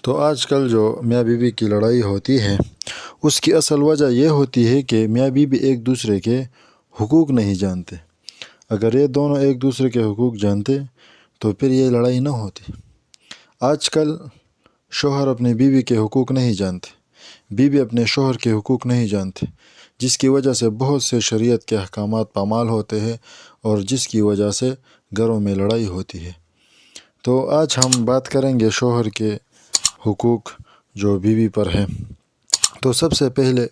تو آج کل جو میاں بیوی کی لڑائی ہوتی ہے اس کی اصل وجہ یہ ہوتی ہے کہ میاں بیوی ایک دوسرے کے حقوق نہیں جانتے۔ اگر یہ دونوں ایک دوسرے کے حقوق جانتے تو پھر یہ لڑائی نہ ہوتی۔ آج کل شوہر اپنے بیوی کے حقوق نہیں جانتے، بیوی اپنے شوہر کے حقوق نہیں جانتے، جس کی وجہ سے بہت سے شریعت کے احکامات پامال ہوتے ہیں اور جس کی وجہ سے گھروں میں لڑائی ہوتی ہے۔ تو آج ہم بات کریں گے شوہر کے حقوق جو بیوی پر ہیں۔ تو سب سے پہلے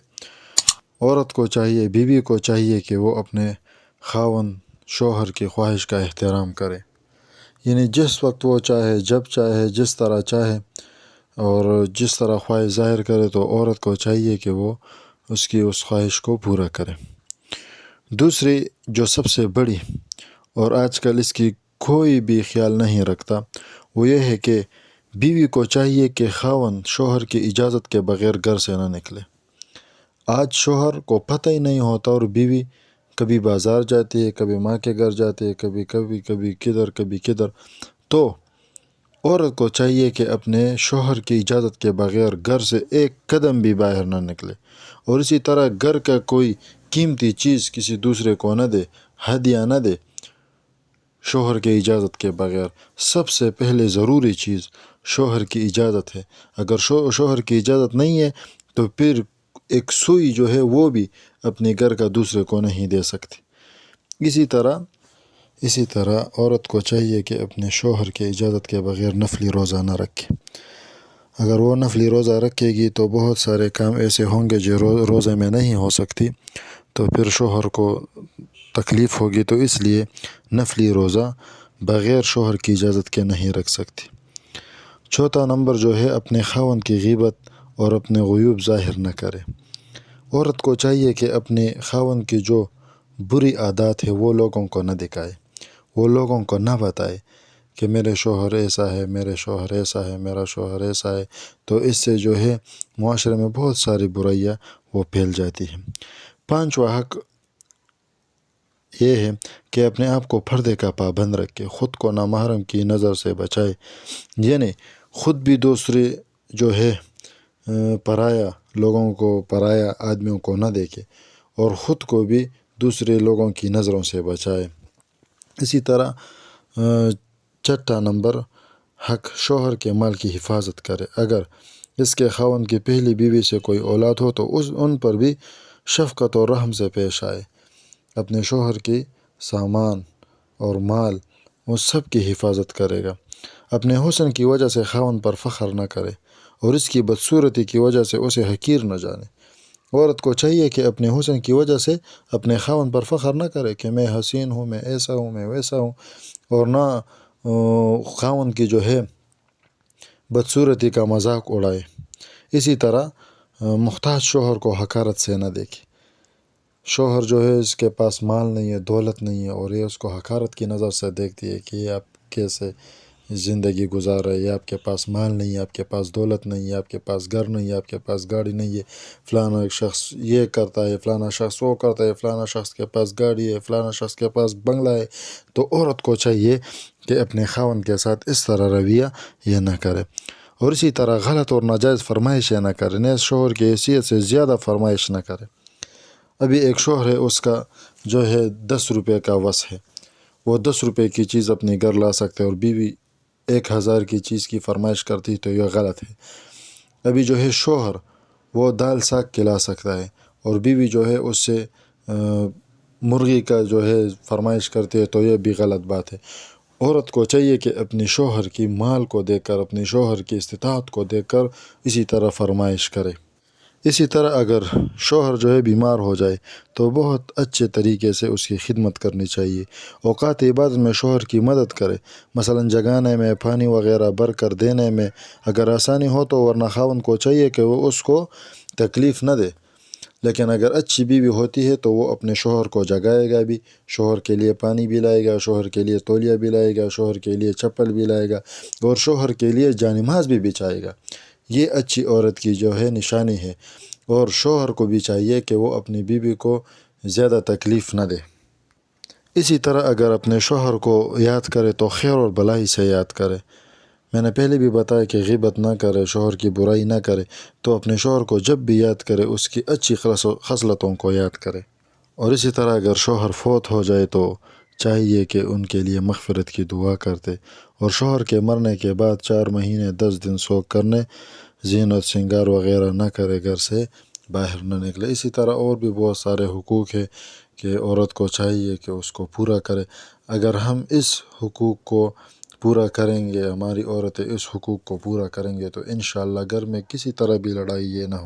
عورت کو چاہیے، بیوی کو چاہیے کہ وہ اپنے خاوند شوہر کی خواہش کا احترام کرے، یعنی جس وقت وہ چاہے، جب چاہے، جس طرح چاہے اور جس طرح خواہش ظاہر کرے تو عورت کو چاہیے کہ وہ اس کی اس خواہش کو پورا کرے۔ دوسری جو سب سے بڑی اور آج کل اس کی کوئی بھی خیال نہیں رکھتا وہ یہ ہے کہ بیوی کو چاہیے کہ خاوند شوہر کی اجازت کے بغیر گھر سے نہ نکلے۔ آج شوہر کو پتہ ہی نہیں ہوتا اور بیوی کبھی بازار جاتی ہے، کبھی ماں کے گھر جاتی ہے، کبھی کدھر۔ تو عورت کو چاہیے کہ اپنے شوہر کی اجازت کے بغیر گھر سے ایک قدم بھی باہر نہ نکلے، اور اسی طرح گھر کا کوئی قیمتی چیز کسی دوسرے کو نہ دے، ہدیہ نہ دے شوہر کی اجازت کے بغیر۔ سب سے پہلے ضروری چیز شوہر کی اجازت ہے۔ اگر شوہر کی اجازت نہیں ہے تو پھر ایک سوئی جو ہے وہ بھی اپنے گھر کا دوسرے کو نہیں دے سکتی۔ اسی طرح عورت کو چاہیے کہ اپنے شوہر کی اجازت کے بغیر نفلی روزہ نہ رکھے۔ اگر وہ نفلی روزہ رکھے گی تو بہت سارے کام ایسے ہوں گے جو روزے میں نہیں ہو سکتی، تو پھر شوہر کو تکلیف ہوگی۔ تو اس لیے نفلی روزہ بغیر شوہر کی اجازت کے نہیں رکھ سکتی۔ چوتھا نمبر جو ہے اپنے خاوند کی غیبت اور اپنے عیوب ظاہر نہ کرے۔ عورت کو چاہیے کہ اپنے خاوند کی جو بری عادات ہے وہ لوگوں کو نہ دکھائے، وہ لوگوں کو نہ بتائے کہ میرے شوہر ایسا ہے، میرے شوہر ایسا ہے، میرا شوہر ایسا ہے۔ تو اس سے جو ہے معاشرے میں بہت ساری برائیاں وہ پھیل جاتی ہیں۔ پانچواں حق یہ ہے کہ اپنے آپ کو پردے کا پابند رکھے، خود کو نامحرم کی نظر سے بچائے، یعنی خود بھی دوسرے جو ہے پرایا لوگوں کو، پرایا آدمیوں کو نہ دیکھے اور خود کو بھی دوسرے لوگوں کی نظروں سے بچائے۔ اسی طرح چھٹا نمبر حق شوہر کے مال کی حفاظت کرے۔ اگر اس کے خاوند کی پہلی بیوی سے کوئی اولاد ہو تو ان پر بھی شفقت اور رحم سے پیش آئے، اپنے شوہر کی سامان اور مال وہ سب کی حفاظت کرے گا۔ اپنے حسن کی وجہ سے خاوند پر فخر نہ کرے اور اس کی بدصورتی کی وجہ سے اسے حقیر نہ جانے۔ عورت کو چاہیے کہ اپنے حسن کی وجہ سے اپنے خاوند پر فخر نہ کرے کہ میں حسین ہوں، میں ایسا ہوں، میں ویسا ہوں، اور نہ خاوند کی جو ہے بدصورتی کا مذاق اڑائے۔ اسی طرح محتاج شوہر کو حقارت سے نہ دیکھے۔ شوہر جو ہے اس کے پاس مال نہیں ہے، دولت نہیں ہے، اور یہ اس کو حقارت کی نظر سے دیکھتی ہے کہ یہ آپ کیسے زندگی گزار رہے، یہ آپ کے پاس مال نہیں ہے، آپ کے پاس دولت نہیں ہے، آپ کے پاس گھر نہیں ہے، آپ کے پاس گاڑی نہیں ہے، فلانا شخص یہ کرتا ہے، فلانا شخص وہ کرتا ہے، فلانا شخص کے پاس گاڑی ہے، فلانا شخص کے پاس بنگلہ ہے۔ تو عورت کو چاہیے کہ اپنے خاوند کے ساتھ اس طرح رویہ یہ نہ کرے، اور اسی طرح غلط اور ناجائز فرمائشیں نہ کرے، نیز شوہر کی حیثیت سے زیادہ فرمائش نہ کرے۔ ابھی ایک شوہر ہے، اس کا جو ہے 10 روپے کا وس ہے، وہ 10 روپے کی چیز اپنے گھر لا سکتے اور بیوی 1000 کی چیز کی فرمائش کرتی تو یہ غلط ہے۔ ابھی جو ہے شوہر وہ دال ساگ کھلا سکتا ہے اور بیوی جو ہے اس سے مرغی کا جو ہے فرمائش کرتی ہے تو یہ بھی غلط بات ہے۔ عورت کو چاہیے کہ اپنے شوہر کی مال کو دیکھ کر، اپنے شوہر کی استطاعت کو دیکھ کر اسی طرح فرمائش کرے۔ اسی طرح اگر شوہر جو ہے بیمار ہو جائے تو بہت اچھے طریقے سے اس کی خدمت کرنی چاہیے۔ اوقات عبادت میں شوہر کی مدد کرے، مثلا جگانے میں، پانی وغیرہ بھر کر دینے میں اگر آسانی ہو تو، ورنہ خاوند کو چاہیے کہ وہ اس کو تکلیف نہ دے۔ لیکن اگر اچھی بیوی ہوتی ہے تو وہ اپنے شوہر کو جگائے گا بھی، شوہر کے لیے پانی بھی لائے گا، شوہر کے لیے تولیہ بھی لائے گا، شوہر کے لیے چپل بھی لائے گا، اور شوہر کے لیے جانماز بھی بچھائے گا۔ یہ اچھی عورت کی جو ہے نشانی ہے، اور شوہر کو بھی چاہیے کہ وہ اپنی بیوی کو زیادہ تکلیف نہ دے۔ اسی طرح اگر اپنے شوہر کو یاد کرے تو خیر اور بھلائی سے یاد کرے۔ میں نے پہلے بھی بتایا کہ غیبت نہ کرے، شوہر کی برائی نہ کرے، تو اپنے شوہر کو جب بھی یاد کرے اس کی اچھی خصلتوں کو یاد کرے۔ اور اسی طرح اگر شوہر فوت ہو جائے تو چاہیے کہ ان کے لیے مغفرت کی دعا کرتے، اور شوہر کے مرنے کے بعد 4 مہینے 10 دن سوگ کرنے، زینت سنگار وغیرہ نہ کرے، گھر سے باہر نہ نکلے۔ اسی طرح اور بھی بہت سارے حقوق ہے کہ عورت کو چاہیے کہ اس کو پورا کرے۔ اگر ہم اس حقوق کو پورا کریں گے، ہماری عورتیں اس حقوق کو پورا کریں گے، تو انشاءاللہ گھر میں کسی طرح بھی لڑائی یہ نہ ہو۔